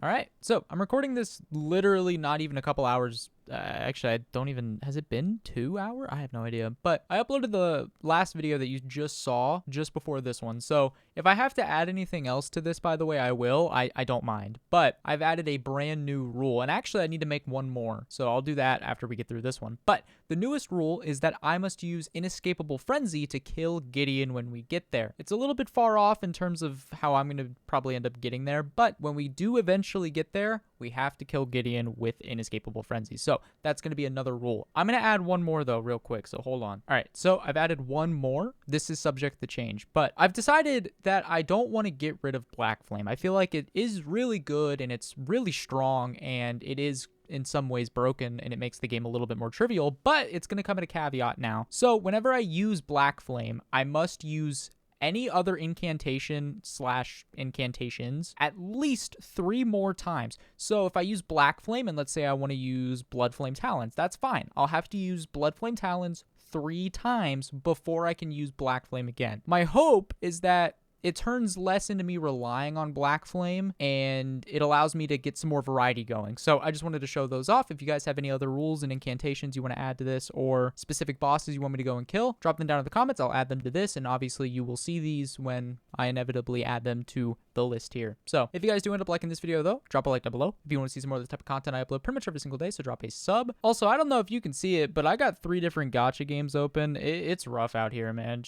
All right, so I'm recording this literally not even a couple hours. Actually, I don't even, has it been 2 hours? I have no idea. But I uploaded the last video that you just saw just before this one. So if I have to add anything else to this, by the way, I will. I don't mind. But I've added a brand new rule. And actually, I need to make one more. So I'll do that after we get through this one. But the newest rule is that I must use Inescapable Frenzy to kill Gideon when we get there. It's a little bit far off in terms of how I'm going to probably end up getting there. But when we do eventually get there, we have to kill Gideon with Inescapable Frenzy. So that's going to be another rule. I'm going to add one more though real quick, so hold on. All right, so I've added one more. This is subject to change, but I've decided that I don't want to get rid of Black Flame. I feel like it is really good and it's really strong, and it is in some ways broken, and it makes the game a little bit more trivial, but it's going to come at a caveat now. So whenever I use Black Flame, I must use any other incantation / incantations at least 3 more times. So if I use Black Flame and let's say I want to use Blood Flame Talons, that's fine. I'll have to use Blood Flame Talons 3 times before I can use Black Flame again. My hope is that it turns less into me relying on Black Flame, and it allows me to get some more variety going. So I just wanted to show those off. If you guys have any other rules and incantations you want to add to this, or specific bosses you want me to go and kill, drop them down in the comments. I'll add them to this, and obviously you will see these when I inevitably add them to the list here. So if you guys do end up liking this video though, drop a like down below. If you want to see some more of this type of content, I upload pretty much every single day, so drop a sub. Also, I don't know if you can see it, but I got 3 different gacha games open. It's rough out here, man.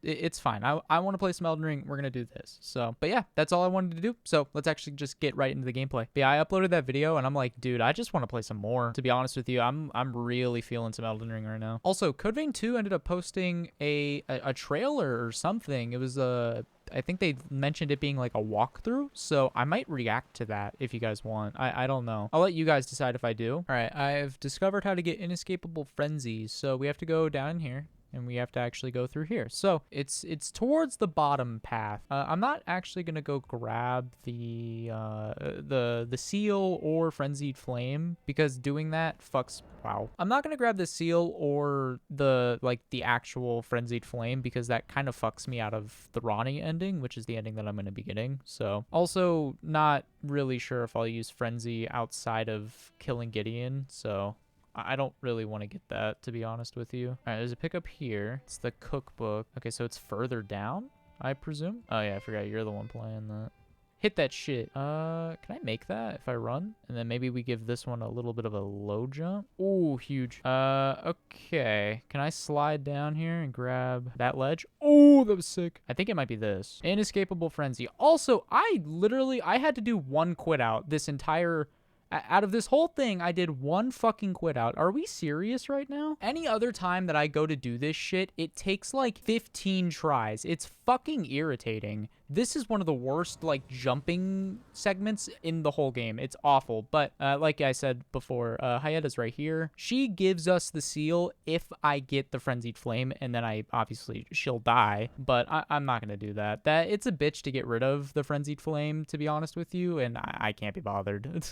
It's fine. I want to play some Elden Ring. We're going to do this. So, but yeah, that's all I wanted to do. So let's actually just get right into the gameplay. But yeah, I uploaded that video and I'm like, dude, I just want to play some more. To be honest with you, I'm really feeling some Elden Ring right now. Also, Code Vein 2 ended up posting a trailer or something. It was I think they mentioned it being like a walkthrough, so I might react to that if you guys want. I don't know. I'll let you guys decide if I do. All right, I've discovered how to get Inescapable Frenzy, so we have to go down here. And we have to actually go through here. So it's towards the bottom path. I'm not actually gonna go grab the seal or Frenzied Flame, because doing that fucks. Wow. I'm not gonna grab the seal or the actual Frenzied Flame, because that kind of fucks me out of the Ronnie ending, which is the ending that I'm gonna be getting. So also not really sure if I'll use Frenzy outside of killing Gideon. So I don't really want to get that, to be honest with you. All right, there's a pickup here. It's the cookbook. Okay, so it's further down, I presume. Oh yeah, I forgot you're the one playing that. Hit that shit. Can I make that if I run? And then maybe we give this one a little bit of a low jump. Ooh, huge. Okay. Can I slide down here and grab that ledge? Oh, that was sick. I think it might be this. Inescapable Frenzy. Also, I had to do 1 quit out this entire... Out of this whole thing, I did 1 fucking quit out. Are we serious right now? Any other time that I go to do this shit, it takes like 15 tries. It's fucking irritating. This is one of the worst, like, jumping segments in the whole game. It's awful. But like I said before, Hayeda's right here. She gives us the seal if I get the Frenzied Flame, and then she'll die. But I'm not going to do that. It's a bitch to get rid of the Frenzied Flame, to be honest with you, and I can't be bothered.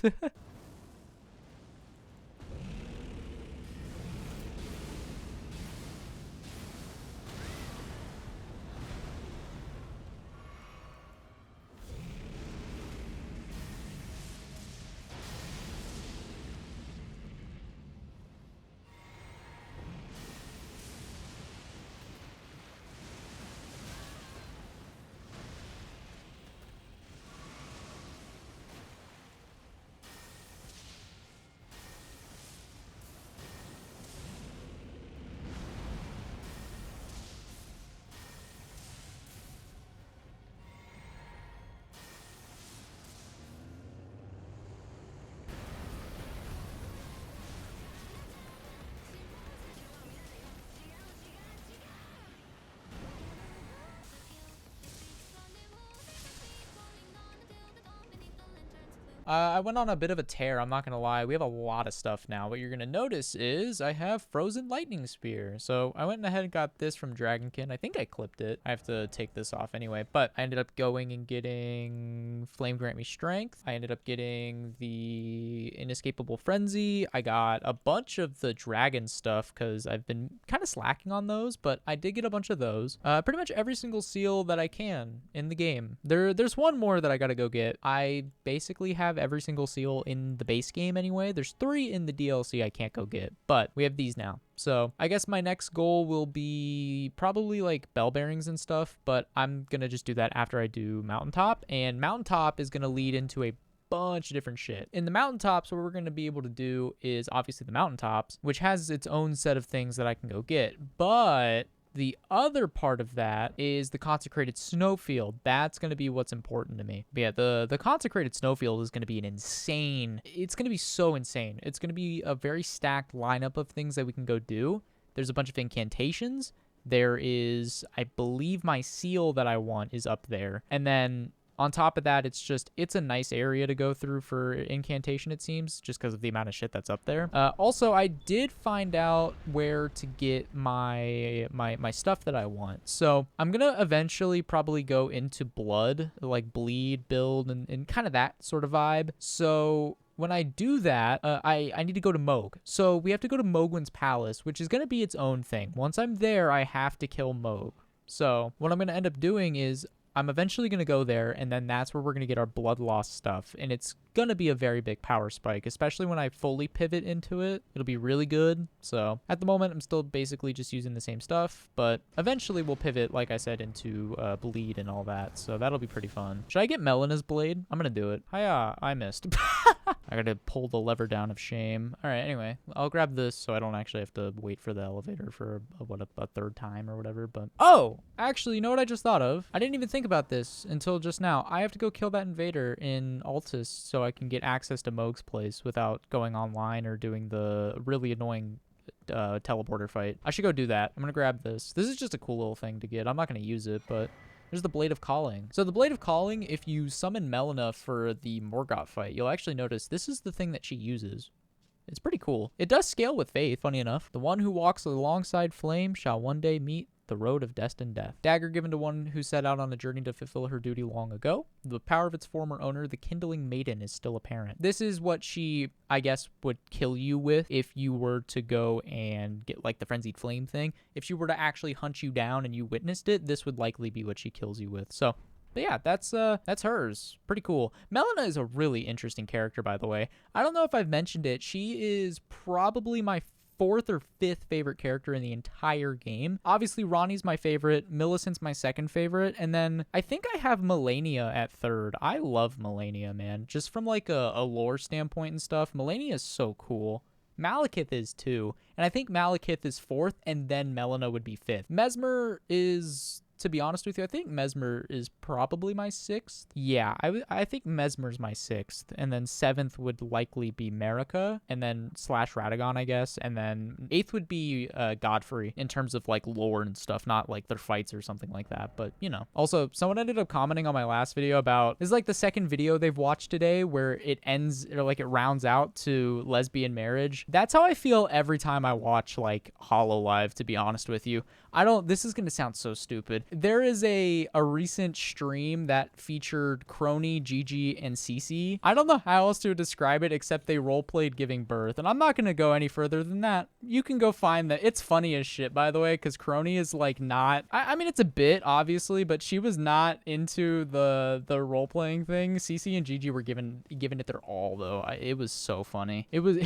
I went on a bit of a tear, I'm not going to lie. We have a lot of stuff now. What you're going to notice is I have Frozen Lightning Spear. So I went ahead and got this from Dragonkin. I think I clipped it. I have to take this off anyway. But I ended up going and getting Flame Grant Me Strength. I ended up getting the Inescapable Frenzy. I got a bunch of the dragon stuff because I've been kind of slacking on those. But I did get a bunch of those. Pretty much every single seal that I can in the game. There's one more that I got to go get. I basically have have every single seal in the base game anyway. There's 3 in the DLC I can't go get, but we have these now. So I guess my next goal will be probably like bell bearings and stuff, but I'm going to just do that after I do mountaintop. And mountaintop is going to lead into a bunch of different shit. In the mountaintops, what we're going to be able to do is obviously the mountaintops, which has its own set of things that I can go get. But the other part of that is the consecrated snowfield. That's going to be what's important to me. But yeah, the consecrated snowfield is going to be it's going to be so insane. It's going to be a very stacked lineup of things that we can go do. There's a bunch of incantations. There is, I believe my seal that I want is up there. And then on top of that, it's a nice area to go through for incantation, it seems, just because of the amount of shit that's up there. Also, I did find out where to get my stuff that I want. So I'm going to eventually probably go into blood, like bleed, build, and kind of that sort of vibe. So when I do that, I need to go to Moog. So we have to go to Mogwin's Palace, which is going to be its own thing. Once I'm there, I have to kill Moog. So what I'm going to end up doing is I'm eventually going to go there, and then that's where we're going to get our blood loss stuff. And it's going to be a very big power spike, especially when I fully pivot into it. It'll be really good. So at the moment, I'm still basically just using the same stuff, but eventually we'll pivot, like I said, into bleed and all that. So that'll be pretty fun. Should I get Melena's blade? I'm going to do it. Hiya, I missed. I got to pull the lever down of shame. All right, anyway, I'll grab this so I don't actually have to wait for the elevator for a third time or whatever. But oh, actually, you know what I just thought of? I didn't even think about this until just now. I have to go kill that invader in Altus so I can get access to Moog's place without going online or doing the really annoying teleporter fight. I should go do that. I'm gonna grab this. This is just a cool little thing to get. I'm not gonna use it, but there's the Blade of Calling. So the Blade of Calling, if you summon Melina for the Morgoth fight, you'll actually notice this is the thing that she uses. It's pretty cool. It does scale with faith, funny enough. The one who walks alongside flame shall one day meet the road of destined death. Dagger given to one who set out on a journey to fulfill her duty long ago. The power of its former owner, the kindling maiden, is still apparent. This is what she, I guess, would kill you with if you were to go and get like the frenzied flame thing. If she were to actually hunt you down and you witnessed it, this would likely be what she kills you with. So but yeah, that's hers. Pretty cool. Melina is a really interesting character, by the way. I don't know if I've mentioned it. She is probably my 4th or 5th favorite character in the entire game. Obviously, Ronnie's my favorite. Millicent's my 2nd favorite. And then I think I have Melania at 3rd. I love Melania, man. Just from like a lore standpoint and stuff, Melania is so cool. Malekith is too. And I think Malekith is 4th, and then Melina would be 5th. Mesmer is, to be honest with you, I think Mesmer is probably my 6th. Yeah, I think Mesmer's my 6th. And then 7th would likely be Marika. And then / Radagon, I guess. And then 8th would be Godfrey in terms of like lore and stuff, not like their fights or something like that. But, you know. Also, someone ended up commenting on my last video about, this is like the 2nd video they've watched today where it ends, or like it rounds out to lesbian marriage. That's how I feel every time I watch like Hololive, to be honest with you. This is going to sound so stupid. There is a recent stream that featured Crony, Gigi, and Cece. I don't know how else to describe it except they roleplayed giving birth. And I'm not going to go any further than that. You can go find that. It's funny as shit, by the way, because Crony is like not... I mean, it's a bit, obviously, but she was not into the role-playing thing. Cece and Gigi were giving it their all, though. It was so funny. It was...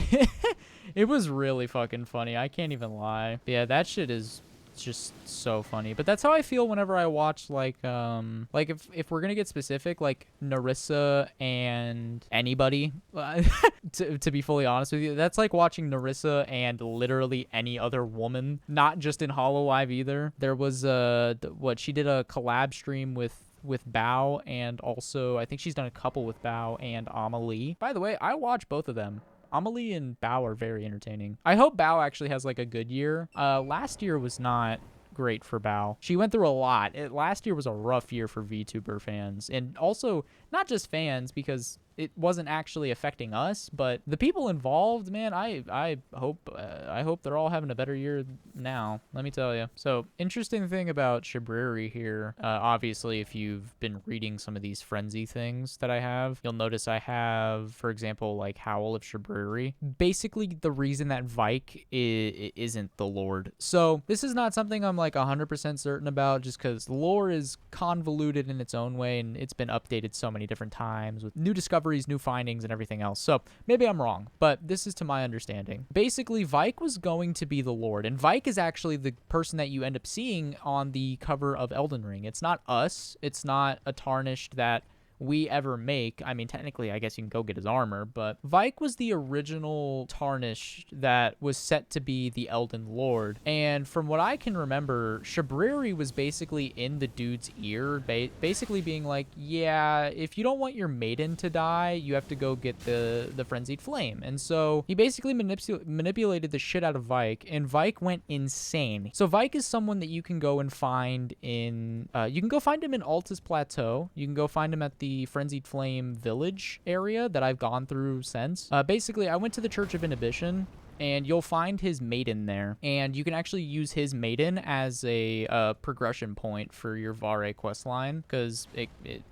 it was really fucking funny. I can't even lie. But yeah, that shit is... It's just so funny. But that's how I feel whenever I watch like if we're gonna get specific, like Narissa and anybody, to be fully honest with you, that's like watching Narissa and literally any other woman, not just in Hololive either. There was she did a collab stream with Bao, and also I think she's done a couple with Bao and Amelie. By the way, I watch both of them. Amelie and Bao are very entertaining. I hope Bao actually has like a good year. Last year was not great for Bao. She went through a lot. Last year was a rough year for VTuber fans, and also not just fans, because it wasn't actually affecting us, but the people involved, man. I hope they're all having a better year now, let me tell you. So interesting thing about Shibriri here, obviously if you've been reading some of these frenzy things that I have, you'll notice I have, for example, like Howl of Shibriri. Basically the reason that Vike isn't the Lord. So this is not something I'm like 100% certain about, just because lore is convoluted in its own way, and it's been updated so many different times with new discoveries discoveries, new findings, and everything else. So maybe I'm wrong, but this is to my understanding. Basically, Vike was going to be the Lord, and Vike is actually the person that you end up seeing on the cover of Elden Ring. It's not us. It's not a tarnished that we ever make. I mean, technically, I guess you can go get his armor, but Vike was the original tarnish that was set to be the Elden Lord. And from what I can remember, Shabriri was basically in the dude's ear, basically being like, yeah, if you don't want your maiden to die, you have to go get the Frenzied Flame. And so he basically manipulated the shit out of Vike, and Vike went insane. So Vike is someone that you can go and find in, you can go find him in Altus Plateau. You can go find him at the Frenzied Flame village area that I've gone through since. Basically, I went to the Church of Inhibition, and you'll find his maiden there, and you can actually use his maiden as a progression point for your Vare questline, because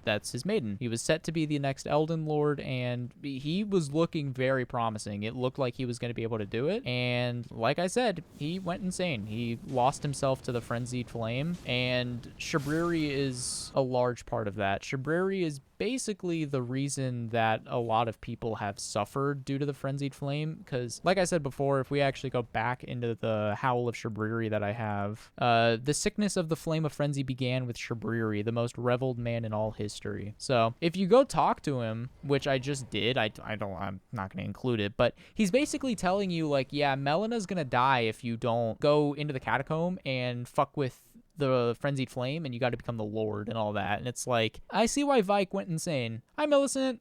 that's his maiden. He was set to be the next Elden Lord, and he was looking very promising. It looked like he was going to be able to do it, and like I said, he went insane. He lost himself to the Frenzied Flame, and Shabriri is a large part of that. Shabriri is basically the reason that a lot of people have suffered due to the Frenzied Flame, because like I said before, if we actually go back into the Howl of Shabriri that I have, the sickness of the Flame of Frenzy began with Shabriri, the most reveled man in all history. So if you go talk to him, which I just did, I'm not going to include it, but he's basically telling you like, yeah, Melena's going to die if you don't go into the catacomb and fuck with the Frenzied Flame, and you got to become the Lord and all that. And it's like, I see why Vike went insane. Hi, Millicent.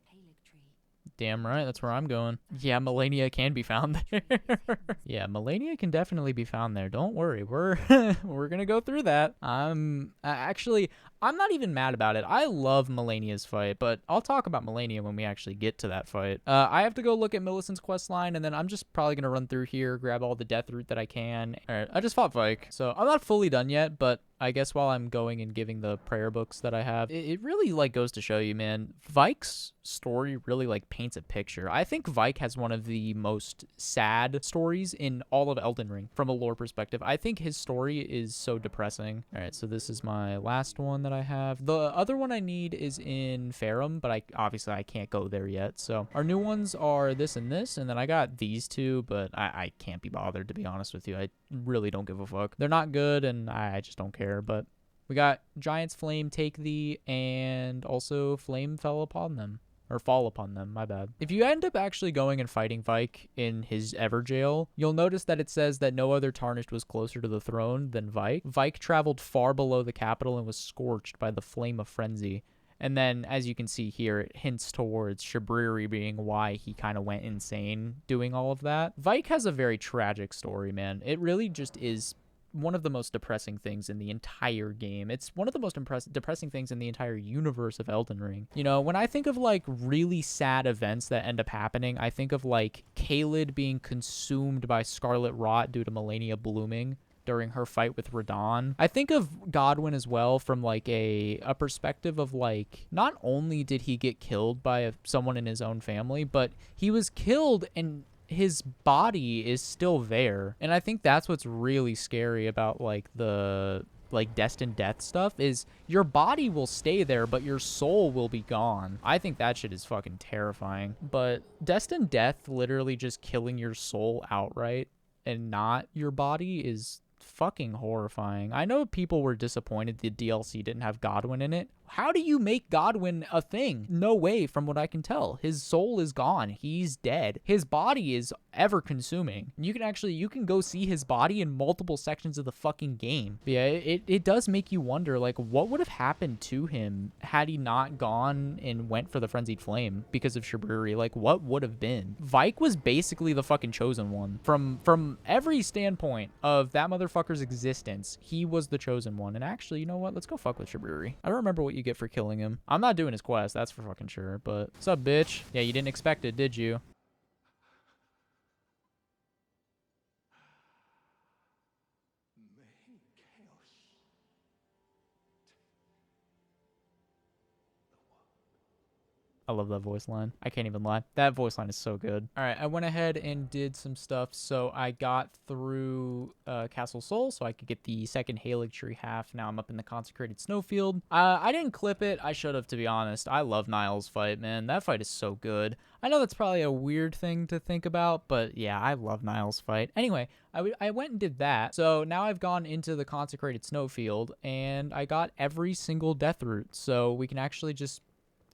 Damn right, that's where I'm going. Yeah, Melania can be found there. Yeah, Melania can definitely be found there. Don't worry, we're we're gonna go through that. Actually, I'm not even mad about it. I love Melania's fight, but I'll talk about Melania when we actually get to that fight. I have to go look at Millicent's questline, and then I'm just probably gonna run through here, grab all the death root that I can. All right, I just fought Vike, so I'm not fully done yet, but I guess while I'm going and giving the prayer books that I have, it really like goes to show you, man, Vike's story really like paints a picture. I think Vike has one of the most sad stories in all of Elden Ring from a lore perspective. I think his story is so depressing. All right, so this is my last one that I have. The other one I need is in Farum, but obviously I can't go there yet. So our new ones are this, and then I got these two, but I can't be bothered, to be honest with you. I really don't give a fuck. They're not good, and I just don't care. But we got Giant's Flame, Take Thee, and also Flame Fell Upon Them. Or Fall Upon Them, my bad. If you end up actually going and fighting Vike in his Everjail, you'll notice that it says that no other Tarnished was closer to the throne than Vike. Vike traveled far below the capital and was scorched by the Flame of Frenzy. And then, as you can see here, it hints towards Shabriri being why he kind of went insane doing all of that. Vike has a very tragic story, man. It really just is one of the most depressing things in the entire game. It's one of the most depressing things in the entire universe of Elden Ring. You know, when I think of like really sad events that end up happening, I think of like Caelid being consumed by Scarlet Rot due to Melania blooming during her fight with Radahn. I think of Godwyn as well from like a perspective of like, not only did he get killed by someone in his own family, but he was killed and his body is still there. And I think that's what's really scary about like the like destined death stuff, is your body will stay there, but your soul will be gone. I think that shit is fucking terrifying. But destined death literally just killing your soul outright and not your body is fucking horrifying. I know people were disappointed the DLC didn't have Godwyn in it. How do you make Godwyn a thing? No way, from what I can tell. His soul is gone. He's dead. His body is ever consuming. You can go see his body in multiple sections of the fucking game. But yeah, it does make you wonder, like, what would have happened to him had he not gone and went for the Frenzied Flame because of Shabriri? Like, what would have been? Vike was basically the fucking chosen one. From every standpoint of that motherfucker's existence, he was the chosen one. And actually, you know what? Let's go fuck with Shabriri. I don't remember what you get for killing him. I'm not doing his quest, that's for fucking sure, but what's up, bitch? Yeah, you didn't expect it, did you? I love that voice line. I can't even lie. That voice line is so good. All right, I went ahead and did some stuff. So I got through Castle Soul so I could get the second Haligtree half. Now I'm up in the Consecrated Snowfield. I didn't clip it. I should have, to be honest. I love Niall's fight, man. That fight is so good. I know that's probably a weird thing to think about, but yeah, I love Niall's fight. Anyway, I went and did that. So now I've gone into the Consecrated Snowfield, and I got every single death route. So we can actually just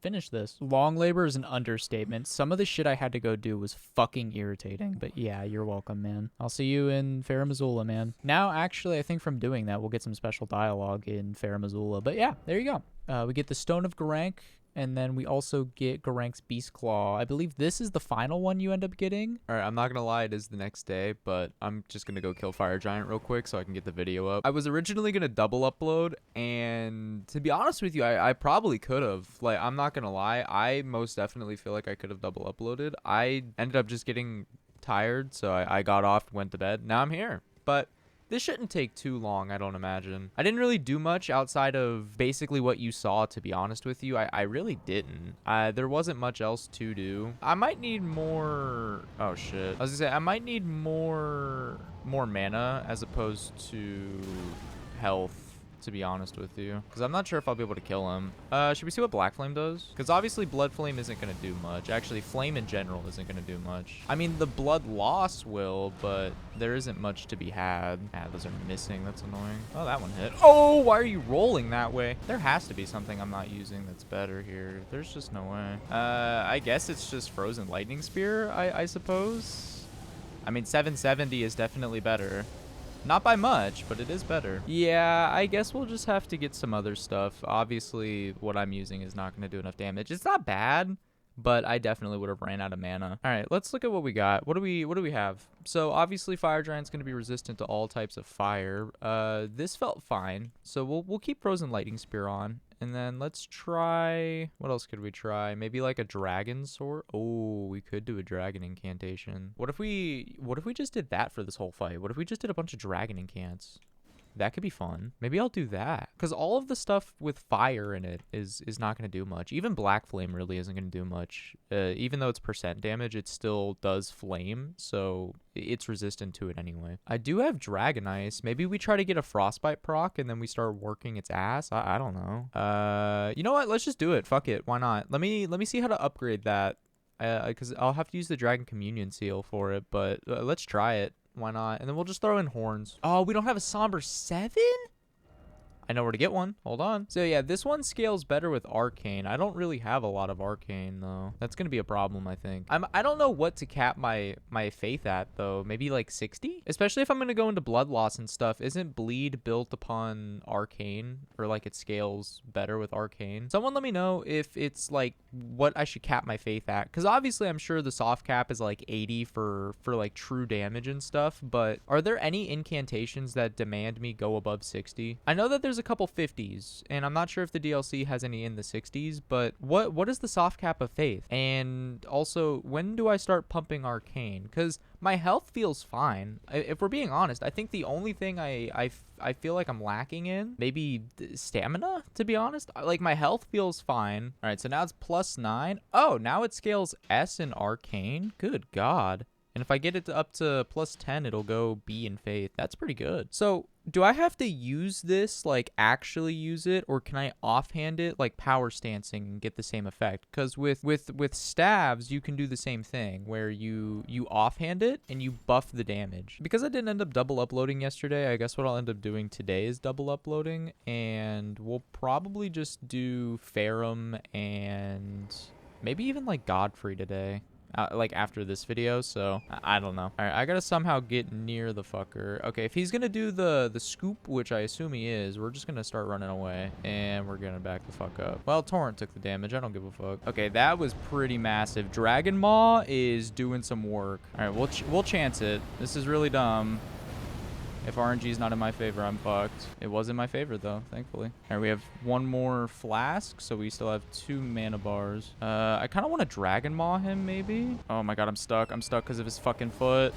finish this. Long labor is an understatement. Some of the shit I had to go do was fucking irritating, but yeah, you're welcome, man. I'll see you in Fair Missoula, man. Now, actually, I think from doing that, we'll get some special dialogue in Fair Missoula, but yeah, there you go. We get the Stone of Garank, and then we also get Garank's Beast Claw. I believe this is the final one you end up getting. All right, I'm not gonna lie, it is the next day, but I'm just gonna go kill Fire Giant real quick so I can get the video up. I was originally gonna double upload, and to be honest with you, I probably could have. Like, I'm not gonna lie, I most definitely feel like I could have double uploaded. I ended up just getting tired, so I got off, went to bed. Now I'm here, but this shouldn't take too long, I don't imagine. I didn't really do much outside of basically what you saw, to be honest with you. I really didn't. There wasn't much else to do. I might need more... Oh, shit. I was gonna say, I might need more mana as opposed to health, to be honest with you, because I'm not sure if I'll be able to kill him. Should we see what Black Flame does? Because obviously Blood Flame isn't going to do much. Actually, Flame in general isn't going to do much. I mean, the Blood Loss will, but there isn't much to be had. Ah, those are missing. That's annoying. Oh, that one hit. Oh, why are you rolling that way? There has to be something I'm not using that's better here. There's just no way. I guess it's just Frozen Lightning Spear, I suppose. I mean, 770 is definitely better. Not by much, but it is better. Yeah, I guess we'll just have to get some other stuff. Obviously, what I'm using is not going to do enough damage. It's not bad, but I definitely would have ran out of mana. All right, let's look at what we got. What do we have? So obviously, Fire Giant's going to be resistant to all types of fire. This felt fine, so we'll keep Frozen Lightning Spear on. And then let's try, what else could we try? Maybe like a dragon sword. Oh, we could do a dragon incantation. What if we just did that for this whole fight? What if we just did a bunch of dragon incants? That could be fun. Maybe I'll do that. Because all of the stuff with fire in it is not going to do much. Even Black Flame really isn't going to do much. Even though it's percent damage, it still does flame. So it's resistant to it anyway. I do have Dragon Ice. Maybe we try to get a Frostbite proc and then we start working its ass. I don't know. You know what? Let's just do it. Fuck it. Why not? Let me see how to upgrade that. Because I'll have to use the Dragon Communion Seal for it. But let's try it. Why not? And then we'll just throw in horns. Oh, we don't have a Somber 7? I know where to get one. Hold on. So yeah, this one scales better with Arcane. I don't really have a lot of Arcane though. That's gonna be a problem, I think. I don't know what to cap my faith at though. Maybe like 60? Especially if I'm gonna go into Blood Loss and stuff. Isn't Bleed built upon Arcane? Or like it scales better with Arcane? Someone let me know if it's like what I should cap my faith at. Because obviously I'm sure the soft cap is like 80 for like true damage and stuff. But are there any incantations that demand me go above 60? I know that there's a couple 50s, and I'm not sure if the DLC has any in the 60s, but what is the soft cap of faith? And also, when do I start pumping Arcane? Because my health feels fine. If we're being honest, I think the only thing I feel like I'm lacking in, maybe stamina, to be honest. Like, my health feels fine. All right, so now it's +9. Oh, now it scales S in Arcane? Good God. And if I get it up to +10, it'll go B in Faith. That's pretty good. So, do I have to use this, like, actually use it? Or can I offhand it, like, power stancing and get the same effect? Because with staves, you can do the same thing, where you offhand it and you buff the damage. Because I didn't end up double uploading yesterday, I guess what I'll end up doing today is double uploading. And we'll probably just do Ferrum and maybe even, like, Godfrey today. Like after this video, so I don't know. All right, I gotta somehow get near the fucker. Okay, if he's gonna do the scoop, which I assume he is, we're just gonna start running away and we're gonna back the fuck up. Well, Torrent took the damage. I don't give a fuck. Okay, that was pretty massive. Dragon Maw is doing some work. All right, we'll chance it. This is really dumb. If RNG is not in my favor, I'm fucked. It was in my favor, though, thankfully. All right, we have one more flask, so we still have 2 mana bars. I kind of want to Dragon Maw him, maybe. Oh, my God, I'm stuck. I'm stuck because of his fucking foot.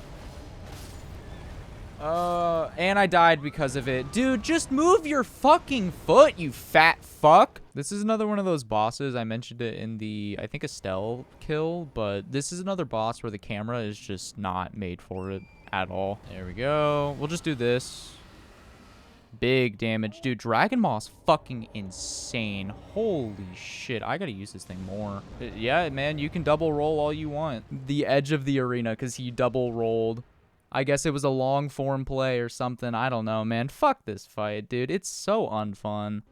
And I died because of it. Dude, just move your fucking foot, you fat fuck. This is another one of those bosses. I mentioned it in the, I think, Estelle kill, but this is another boss where the camera is just not made for it at all. There we go. We'll just do this. Big damage. Dude, Dragon Ball's fucking insane. Holy shit. I gotta use this thing more. Yeah, man, you can double roll all you want. The edge of the arena because he double rolled. I guess it was a long form play or something. I don't know, man. Fuck this fight, dude. It's so unfun.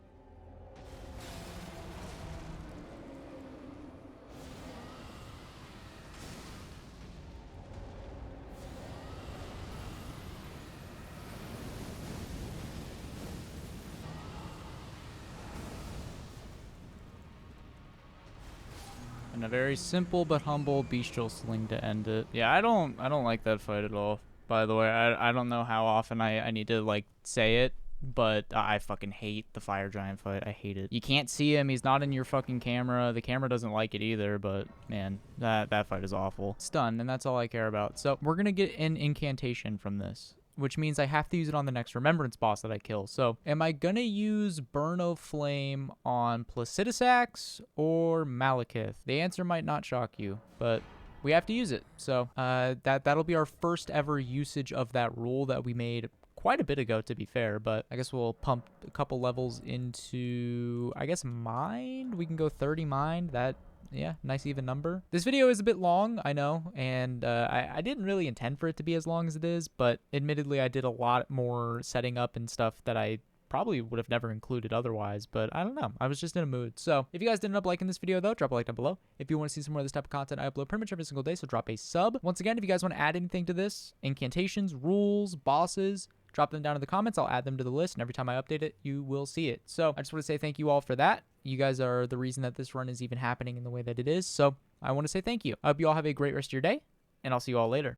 And a very simple but humble bestial sling to end it. Yeah, I don't like that fight at all. By the way, I don't know how often I need to like say it, but I fucking hate the fire giant fight. I hate it. You can't see him. He's not in your fucking camera. The camera doesn't like it either, but man, that fight is awful. It's done, and that's all I care about. So we're gonna get an incantation from this, which means I have to use it on the next remembrance boss that I kill. So am I gonna use Burn of Flame on Placidusax or Malekith? The answer might not shock you, but we have to use it. So that'll be our first ever usage of that rule that we made quite a bit ago, to be fair, but I guess we'll pump a couple levels into, I guess, Mind. We can go 30 Mind. That, yeah, nice even number. This video is a bit long, I know, and I didn't really intend for it to be as long as it is, but admittedly I did a lot more setting up and stuff that I probably would have never included otherwise, but I don't know. I was just in a mood. So if you guys did end up liking this video though, drop a like down below. If you want to see some more of this type of content, I upload pretty much every single day, so drop a sub. Once again, if you guys want to add anything to this, incantations, rules, bosses, drop them down in the comments. I'll add them to the list, and every time I update it, you will see it. So I just want to say thank you all for that. You guys are the reason that this run is even happening in the way that it is. So I want to say thank you. I hope you all have a great rest of your day, and I'll see you all later.